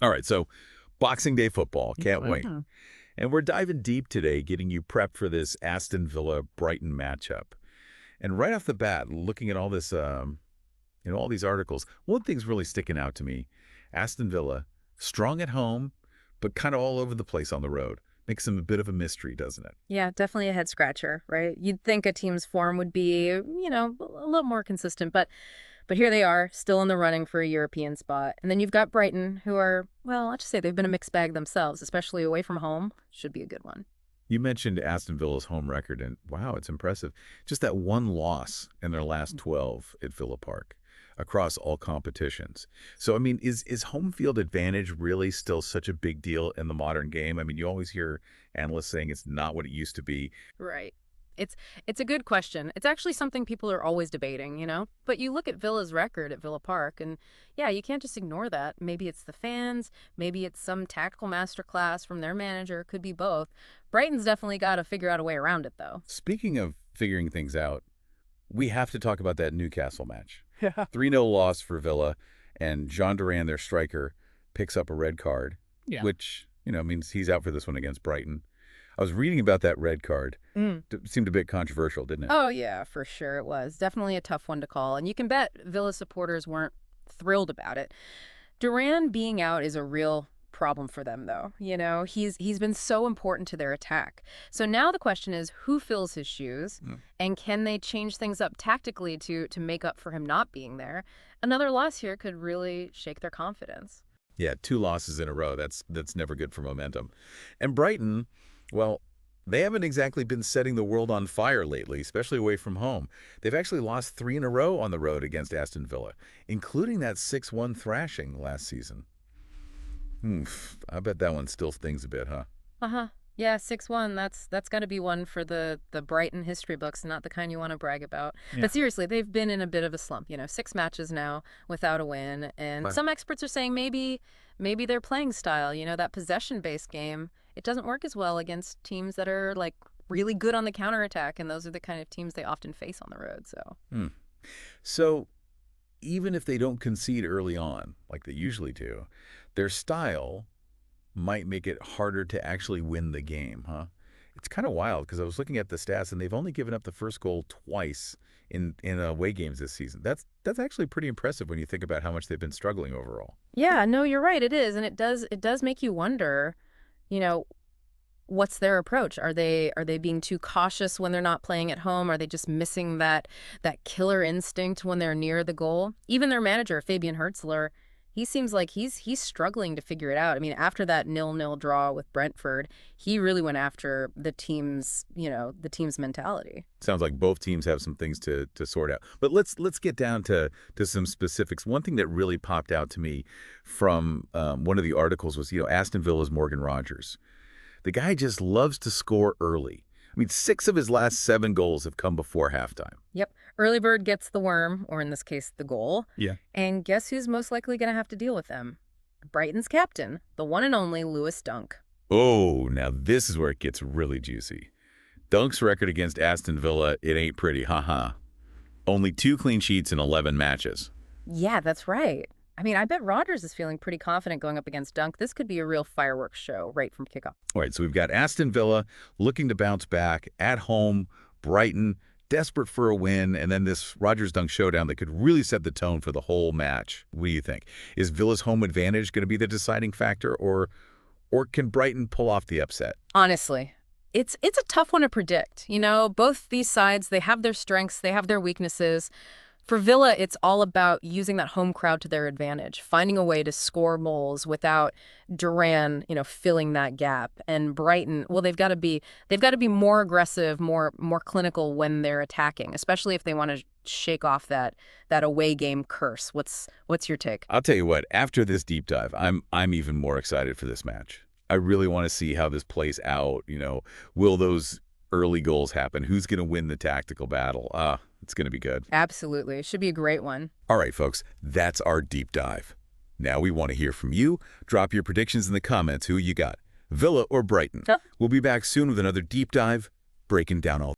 All right, so Boxing Day football. Can't wait. Mhm. And we're diving deep today, getting you prepped for this Aston Villa-Brighton matchup. And right off the bat, looking at all this, all these articles, one thing's really sticking out to me. Aston Villa, strong at home, but kind of all over the place on the road. Makes them a bit of a mystery, doesn't it? Yeah, definitely a head scratcher, right? You'd think a team's form would be, a little more consistent, but here they are, still in the running for a European spot. And then you've got Brighton, who are, well, let's just say they've been a mixed bag themselves, especially away from home. Should be a good one. You mentioned Aston Villa's home record, and wow, it's impressive. Just that one loss in their last 12 at Villa Park across all competitions. So, I mean, is home field advantage really still such a big deal in the modern game? I mean, you always hear analysts saying it's not what it used to be. Right. It's it's a good question. It's actually something people are always debating, you know? But you look at Villa's record at Villa Park and yeah, you can't just ignore that. Maybe it's the fans, maybe it's some tactical masterclass from their manager, could be both. Brighton's definitely got to figure out a way around it though. Speaking of figuring things out, we have to talk about that Newcastle match. Yeah. 3-0 loss for Villa, and Jean Duran, their striker, picks up a red card, Yeah. which, means he's out for this one against Brighton. I was reading about that red card. Mm. It seemed a bit controversial, didn't it? Oh yeah, for sure it was. Definitely a tough one to call. And you can bet Villa supporters weren't thrilled about it. Duran being out is a real problem for them though. He's been so important to their attack. So now the question is who fills his shoes Mm. and can they change things up tactically to make up for him not being there? Another loss here could really shake their confidence. Yeah, 2 losses in a row. That's never good for momentum. And Brighton, well, they haven't exactly been setting the world on fire lately, especially away from home. They've actually lost 3 in a row on the road against Aston Villa, including that 6-1 thrashing last season. I bet that one still stings a bit, huh? Uh-huh. Yeah, 6-1. That's got to be one for the Brighton history books, not the kind you want to brag about. Yeah. But seriously, they've been in a bit of a slump, 6 matches now without a win, and Wow. some experts are saying maybe their playing style, that possession-based game, it doesn't work as well against teams that are like really good on the counterattack, and those are the kind of teams they often face on the road, so. Hmm. So even if they don't concede early on, like they usually do, their style might make it harder to actually win the game, huh? It's kind of wild because I was looking at the stats and they've only given up the first goal twice in away games this season. That's actually pretty impressive when you think about how much they've been struggling overall. Yeah, no, you're right, it is, and it does make you wonder, you know, what's their approach? Are they being too cautious when they're not playing at home? Are they just missing that killer instinct when they're near the goal? Even their manager, Fabian Hertzler, he seems like he's struggling to figure it out. I mean, after that 0-0 draw with Brentford, he really went after the team's mentality. Sounds like both teams have some things to sort out. But let's get down to some specifics. One thing that really popped out to me from one of the articles was, Aston Villa's Morgan Rogers. The guy just loves to score early. I mean, 6 of his last 7 goals have come before halftime. Yep. Early bird gets the worm, or in this case, the goal. Yeah. And guess who's most likely going to have to deal with them? Brighton's captain, the one and only Lewis Dunk. Oh, now this is where it gets really juicy. Dunk's record against Aston Villa, it ain't pretty, haha. Only 2 clean sheets in 11 matches. Yeah, that's right. I mean, I bet Rodgers is feeling pretty confident going up against Dunk. This could be a real fireworks show right from kickoff. All right, so we've got Aston Villa looking to bounce back at home, Brighton desperate for a win, and then this Rodgers-Dunk showdown that could really set the tone for the whole match. What do you think? Is Villa's home advantage going to be the deciding factor, or can Brighton pull off the upset? Honestly, it's a tough one to predict. Both these sides, they have their strengths, they have their weaknesses. For Villa, it's all about using that home crowd to their advantage, finding a way to score goals without Duran, filling that gap. And Brighton, well, they've got to be more aggressive, more clinical when they're attacking, especially if they want to shake off that away game curse. What's your take? I'll tell you what, after this deep dive, I'm even more excited for this match. I really want to see how this plays out. Will those early goals happen? Who's going to win the tactical battle? It's going to be good. Absolutely. It should be a great one. All right, folks, that's our deep dive. Now we want to hear from you. Drop your predictions in the comments. Who you got, Villa or Brighton? Huh? We'll be back soon with another deep dive, breaking down all